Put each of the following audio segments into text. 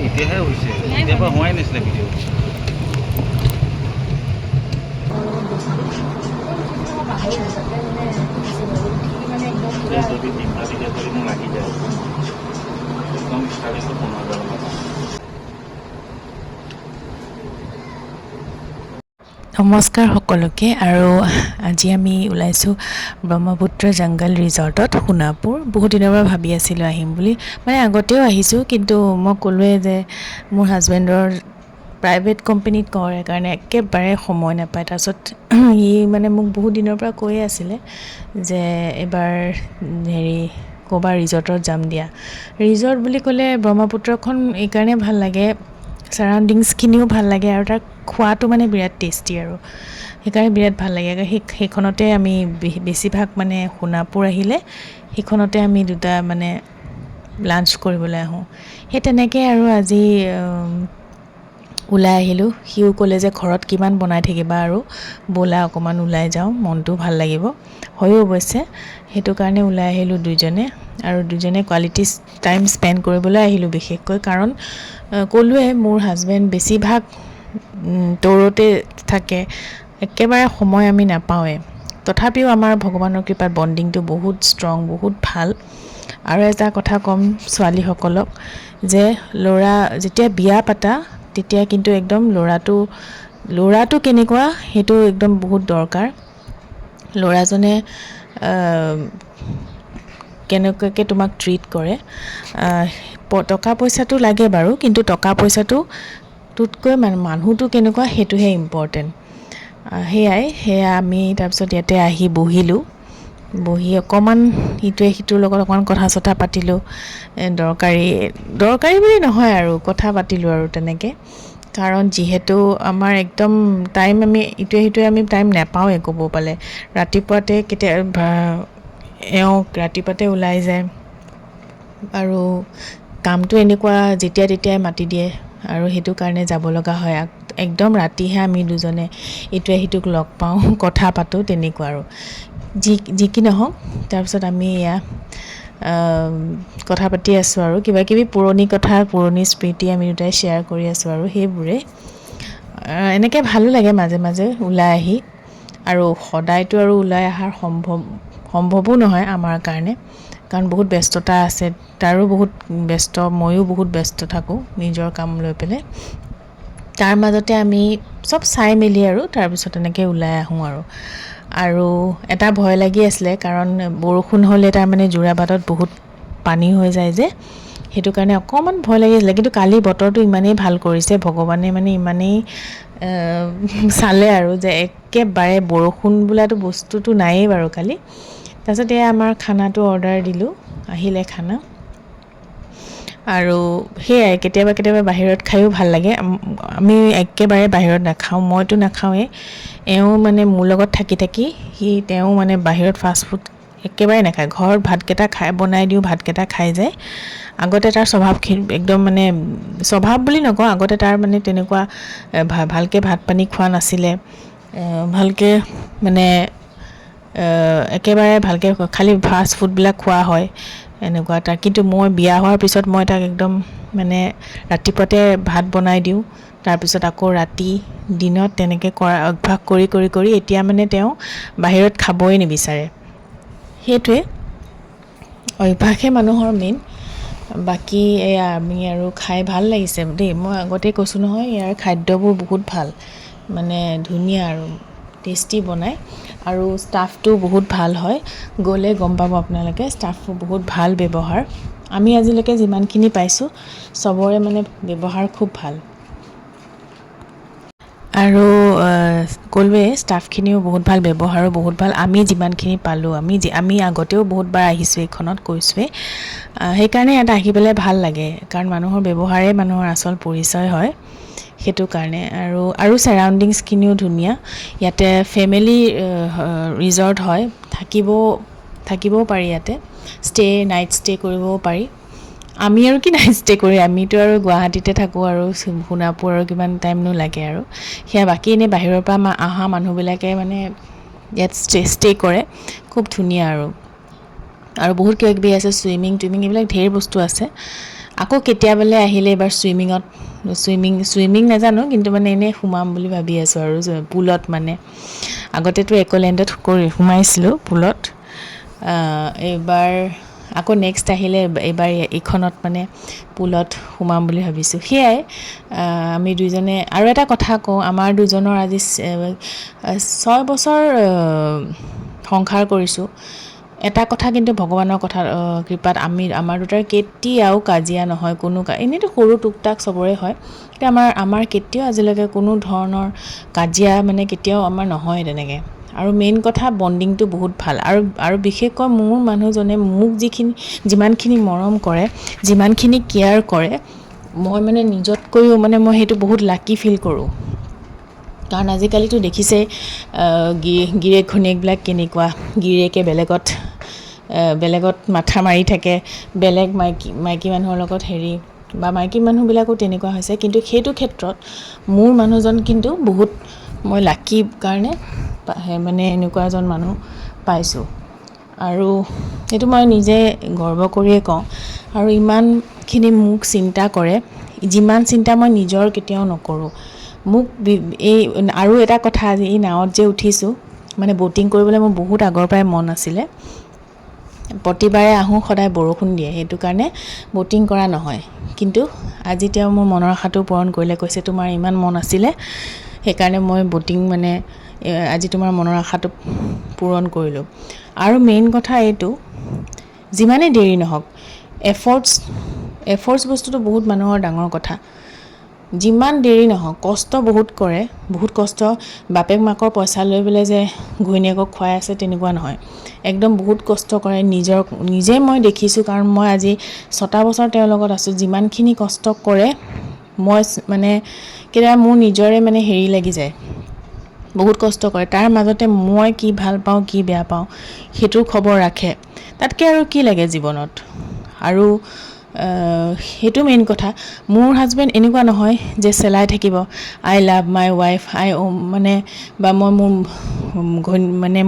এতিয়াহে হৈছে, এতিয়াৰ পৰা হোৱাই নাছিলে ভিডিঅ'। যদি ডিম্বালিকে যদি মোৰ লাগি যায় একদম ষ্টাৰ্টিংটো 15,000 টকা। নমস্কাৰ সকলোকে। আৰু আজি আমি ওলাইছোঁ ব্ৰহ্মপুত্ৰ জংগল ৰিজৰ্টত সোণাপুৰ। বহুত দিনৰ পৰা ভাবি আছিলোঁ আহিম বুলি, মানে আগতেও আহিছোঁ, কিন্তু মই ক'লোৱে যে মোৰ হাজবেণ্ডৰ প্ৰাইভেট কোম্পানীত কৰে কাৰণে একেবাৰে সময় নাপায়। তাৰপিছত সি মানে মোক বহুত দিনৰ পৰা কৈয়ে আছিলে যে এবাৰ ক'ৰবাৰ ৰিজৰ্টত যাম দিয়া। ৰিজৰ্ট বুলি ক'লে ব্ৰহ্মপুত্ৰখন এইকাৰণে ভাল লাগে, ছাৰাউণ্ডিংছখিনিও ভাল লাগে, আৰু তাৰ খোৱাটো মানে বিৰাট টেষ্টি, আৰু সেইকাৰণে বিৰাট ভাল লাগে। সেইখনতে আমি বেছিভাগ মানে সোণাপুৰ আহিলে সেইখনতে আমি দুটা মানে লাঞ্চ কৰিবলৈ আহোঁ। সেই তেনেকৈ আৰু আজি ওলাই আহিলোঁ। সিও ক'লে যে ঘৰত কিমান বনাই থাকিবা, আৰু ব'লা অকণমান ওলাই যাওঁ, মনটো ভাল লাগিব। হয়ো অৱশ্যে, সেইটো কাৰণে ওলাই আহিলোঁ দুইজনে, আৰু দুইজনে কোৱালিটি টাইম স্পেণ্ড কৰিবলৈ আহিলোঁ বিশেষকৈ। কাৰণ ক'লোৱে মোৰ হাজবেণ্ড বেছিভাগ দৌৰতে থাকে, একেবাৰে সময় আমি নাপাওঁৱে। তথাপিও আমাৰ ভগৱানৰ কৃপাত বণ্ডিংটো বহুত ষ্ট্ৰং, বহুত ভাল। আৰু এটা কথা ক'ম ছোৱালীসকলক, যে ল'ৰা যেতিয়া বিয়া পাতা তেতিয়া কিন্তু একদম ল'ৰাটো কেনেকুৱা সেইটো একদম বহুত দৰকাৰ। ল'ৰাজনে কেনেকুৱাকৈ তোমাক ট্ৰিট কৰে, টকা পইচাটো লাগে বাৰু, কিন্তু টকা পইচাটোতকৈ মানুহটো কেনেকুৱা সেইটোহে ইম্পৰ্টেণ্ট। সেয়া আমি তাৰপিছত ইয়াতে আহি বহি অকণমান ইটোৱে সিটোৰ লগত অকণমান কথা চথা পাতিলোঁ। দৰকাৰী বুলি নহয় আৰু কথা পাতিলোঁ আৰু তেনেকৈ। কাৰণ যিহেতু আমাৰ একদম টাইম আমি ইটোৱে সিটোৱে আমি টাইম নাপাওঁৱে ক'ব পালে। ৰাতিপুৱাতে ৰাতিপুৱাতে ওলাই যায়, আৰু কামটো এনেকুৱা যেতিয়া তেতিয়াই মাতি দিয়ে, আৰু সেইটো কাৰণে যাব লগা হয়। একদম ৰাতিহে আমি দুজনে ইটোৱে সিটোক লগ পাওঁ, কথা পাতোঁ, তেনেকুৱা আৰু যি কি নহওক। তাৰপিছত আমি কথা পাতি আছোঁ, আৰু কিবাকিবি পুৰণি কথা, পুৰণি স্মৃতি আমি দুটাই শ্বেয়াৰ কৰি আছোঁ, আৰু সেইবোৰে এনেকৈ ভালো লাগে মাজে মাজে ওলাই আহি। আৰু সদায়তো আৰু ওলাই অহাৰ সম্ভৱো নহয় আমাৰ কাৰণে, কাৰণ বহুত ব্যস্ততা আছে, তাৰো বহুত ব্যস্ত, ময়ো বহুত ব্যস্ত থাকোঁ নিজৰ কাম লৈ পেলাই। তাৰ মাজতে আমি চব চাই মেলি আৰু তাৰপিছত এনেকৈ ওলাই আহোঁ। আৰু এটা ভয় লাগি আছিলে, কাৰণ বৰষুণ হ'লে তাৰমানে যোৰাবাটত বহুত পানী হৈ যায় যে, সেইটো কাৰণে অকণমান ভয় লাগি আছিলে। কিন্তু কালি বতৰটো ইমানেই ভাল কৰিছে, ভগৱানে মানে ইমানেই চালে আৰু যে একেবাৰে বৰষুণ বোলাটো বস্তুটো নায়েই বাৰু কালি। তাৰপিছত আমাৰ খানাটো অৰ্ডাৰ দিলোঁ, আহিলে খানা। আৰু সেয়াই, কেতিয়াবা বাহিৰত খায়ো ভাল লাগে। আমি একেবাৰে বাহিৰত নাখাওঁ, মইতো নাখাওঁৱেই। এওঁ মানে মোৰ লগত থাকি তেওঁ মানে বাহিৰত ফাষ্টফুড একেবাৰে নাখায়। ঘৰত ভাতকেইটা বনাই দিওঁ, ভাতকেইটা খাই যায়। আগতে তাৰ স্বভাৱখিনি একদম মানে স্বভাৱ বুলি নকওঁ, আগতে তাৰ মানে তেনেকুৱা ভালকৈ ভাত পানী খোৱা নাছিলে, ভালকৈ মানে একেবাৰে ভালকৈ খালী ফাষ্ট ফুডবিলাক খোৱা হয় এনেকুৱা এটা। কিন্তু মই বিয়া হোৱাৰ পিছত মই তাক একদম মানে ৰাতিপুৱাতে ভাত বনাই দিওঁ, তাৰপিছত আকৌ দিনত তেনেকৈ কৰা অভ্যাস কৰি এতিয়া মানে তেওঁ বাহিৰত খাবই নিবিচাৰে। সেইটোৱে অভ্যাসে মানুহৰ মেইন। বাকী আমি আৰু খাই ভাল লাগিছে দেই। মই আগতেই কৈছোঁ নহয়, ইয়াৰ খাদ্যবোৰ বহুত ভাল, মানে ধুনীয়া আৰু টেষ্টি বনায়, আৰু ষ্টাফটো বহুত ভাল হয়। গ'লে গম পাব আপোনালোকে, ষ্টাফটো বহুত ভাল ব্যৱহাৰ। আমি আজিলৈকে যিমানখিনি পাইছোঁ চবৰে মানে ব্যৱহাৰ খুব ভাল। আৰু ক'লোৱে ষ্টাফখিনিও বহুত ভাল, ব্যৱহাৰো বহুত ভাল। আমি যিমানখিনি পালোঁ, আমি আগতেও বহুতবাৰ আহিছোঁ এইখনত, কৈছোঁৱেই। সেইকাৰণে ইয়াত আহি পেলাই ভাল লাগে, কাৰণ মানুহৰ ব্যৱহাৰেই মানুহৰ আচল পৰিচয় হয়। সেইটো কাৰণে আৰু ছাৰাউণ্ডিংছখিনিও ধুনীয়া। ইয়াতে ফেমিলি ৰিজৰ্ট হয়, থাকিবও পাৰি ইয়াতে, নাইট ষ্টে কৰিবও পাৰি। আমি আৰু কি নাইট ষ্টে কৰি, আমিতো আৰু গুৱাহাটীতে থাকোঁ, আৰু সোণাপুৰ আৰু কিমান টাইমনো লাগে আৰু সেয়া। বাকী এনেই বাহিৰৰ পৰা অহা মানুহবিলাকে মানে ইয়াত ষ্টে কৰে, খুব ধুনীয়া। আৰু আৰু বহুত কিবা কিবি আছে, চুইমিং এইবিলাক ঢেৰ বস্তু আছে। আকৌ কেতিয়াবালে আহিলে এবাৰ চুইমিং নাজানো, কিন্তু মানে এনেই সোমাম বুলি ভাবি আছোঁ আৰু পুলত মানে। আগতেতো একলেণ্ডত সোমাইছিলোঁ পুলত, এইবাৰ আকৌ নেক্সট আহিলে এইবাৰ এইখনত মানে পুলত সোমাম বুলি ভাবিছোঁ। সেয়াই আমি দুইজনে। আৰু এটা কথা কওঁ, আমাৰ দুজনৰ আজি 6 বছৰ সংসাৰ কৰিছোঁ। এটা কথা কিন্তু ভগৱানৰ কথা কৃপাত আমাৰ দুটাৰ কেতিয়াও কাজিয়া নহয়। এনেইতো সৰু টুকটাক চবৰে হয়, কিন্তু আমাৰ কেতিয়াও আজিলৈকে কোনো ধৰণৰ কাজিয়া মানে কেতিয়াও আমাৰ নহয় তেনেকৈ। আৰু মেইন কথা বণ্ডিংটো বহুত ভাল। আৰু বিশেষকৈ মোৰ মানুহজনে মোক যিমানখিনি মৰম কৰে, যিমানখিনি কেয়াৰ কৰে, মই মানে নিজতকৈও মানে মই সেইটো বহুত লাকি ফিল কৰোঁ। কাৰণ আজিকালিতো দেখিছেই গিৰীয়েক ঘৈণীয়েকবিলাক কেনেকুৱা, গিৰীয়েকে বেলেগত মাথা মাৰি থাকে, বেলেগ মাইকী মানুহৰ লগত বা মাইকী মানুহবিলাকো তেনেকুৱা হৈছে। কিন্তু সেইটো ক্ষেত্ৰত মোৰ মানুহজন কিন্তু বহুত মই লাকি কাৰণে মানে এনেকুৱা এজন মানুহ পাইছোঁ। আৰু সেইটো মই নিজে গৰ্ব কৰিয়ে কওঁ। আৰু ইমানখিনি মোক চিন্তা কৰে, যিমান চিন্তা মই নিজৰ কেতিয়াও নকৰোঁ। মোক আৰু এটা কথা, আজি এই নাৱত যে উঠিছোঁ, মানে ব'টিং কৰিবলৈ মোৰ বহুত আগৰ পৰাই মন আছিলে। প্ৰতিবাৰে আহোঁ, সদায় বৰষুণ দিয়ে, সেইটো কাৰণে ব'টিং কৰা নহয়। কিন্তু আজি তেওঁ মোৰ মনৰ আশাটো পূৰণ কৰিলে, কৈছে তোমাৰ ইমান মন আছিলে, সেইকাৰণে মই ব'টিং মানে আজি তোমাৰ মনৰ আশাটো পূৰণ কৰিলোঁ। আৰু মেইন কথা এইটো, যিমানেই দেৰি নহওক, এফৰ্টছ বস্তুটো বহুত মানুহৰ ডাঙৰ কথা। যিমান দেৰি নহওক, কষ্ট বহুত কৰে, বহুত কষ্ট। বাপেক মাকৰ পইচা লৈ পেলাই যে ঘৈণীয়েকক খুৱাই আছে তেনেকুৱা নহয়, একদম বহুত কষ্ট কৰে। নিজে মই দেখিছোঁ, কাৰণ মই আজি 6টা বছৰ তেওঁৰ লগত আছোঁ। যিমানখিনি কষ্ট কৰে, মই মানে কেতিয়াবা মোৰ নিজৰে মানে লাগি যায়, বহুত কষ্ট কৰে। তাৰ মাজতে মই কি ভাল পাওঁ, কি বেয়া পাওঁ, সেইটোৰ খবৰ ৰাখে। তাতকৈ আৰু কি লাগে জীৱনত। আৰু সেইটো মেইন কথা। মোৰ হাজবেণ্ড এনেকুৱা নহয় যে চেলাই থাকিব, আই লাভ মাই ৱাইফ, বা মই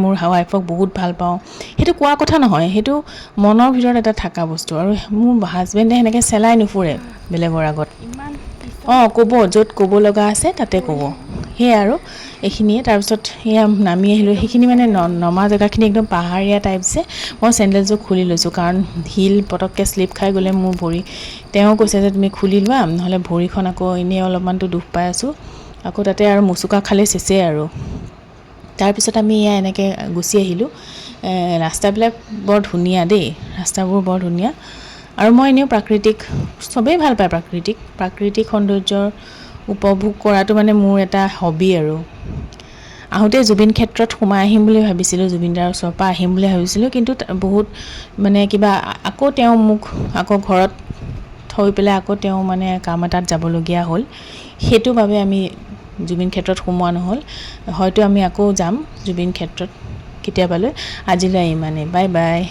মোৰ ৱাইফক বহুত ভাল পাওঁ, সেইটো কোৱা কথা নহয়। সেইটো মনৰ ভিতৰত এটা থকা বস্তু। আৰু মোৰ হাজবেণ্ডে সেনেকৈ চেলাই নুফুৰে বেলেগৰ আগত। ক'ব, য'ত ক'ব লগা আছে তাতে ক'ব। সেয়াই আৰু এইখিনিয়ে। তাৰপিছত সেয়া নামি আহিলোঁ। সেইখিনি মানে নমা জেগাখিনি একদম পাহাৰীয়া টাইপ যে, মই চেণ্ডেলযোৰ খুলি লৈছোঁ, কাৰণ হিল পটককৈ শ্লিপ খাই গ'লে মোৰ ভৰি, তেওঁ কৈছে যে তুমি খুলি লোৱা, নহ'লে ভৰিখন আকৌ এনেই অলপমানতো দুখ পাই আছোঁ, আকৌ তাতে আৰু মোচোকা খালে চেচেই আৰু। তাৰপিছত আমি এনেকৈ গুচি আহিলোঁ। ৰাস্তাবিলাক বৰ ধুনীয়া দেই, ৰাস্তাবোৰ বৰ ধুনীয়া। আৰু মই এনেও চবেই ভাল পায় প্ৰাকৃতিক সৌন্দৰ্যৰ উপভোগ কৰাটো মানে মোৰ এটা হবি। আৰু আহোঁতে জুবিন ক্ষেত্ৰত সোমাই আহিম বুলি ভাবিছিলোঁ, জুবিনদাৰ ওচৰৰ পৰা আহিম বুলি ভাবিছিলোঁ, কিন্তু বহুত মানে কিবা আকৌ তেওঁ মোক ঘৰত থৈ পেলাই আকৌ তেওঁ মানে কাম এটাত যাবলগীয়া হ'ল। সেইটো বাবে আমি জুবিন ক্ষেত্ৰত সোমোৱা নহ'ল। হয়তো আমি আকৌ যাম জুবিন ক্ষেত্ৰত কেতিয়াবালৈ। আজিলৈ ইমানেই, বাই বাই।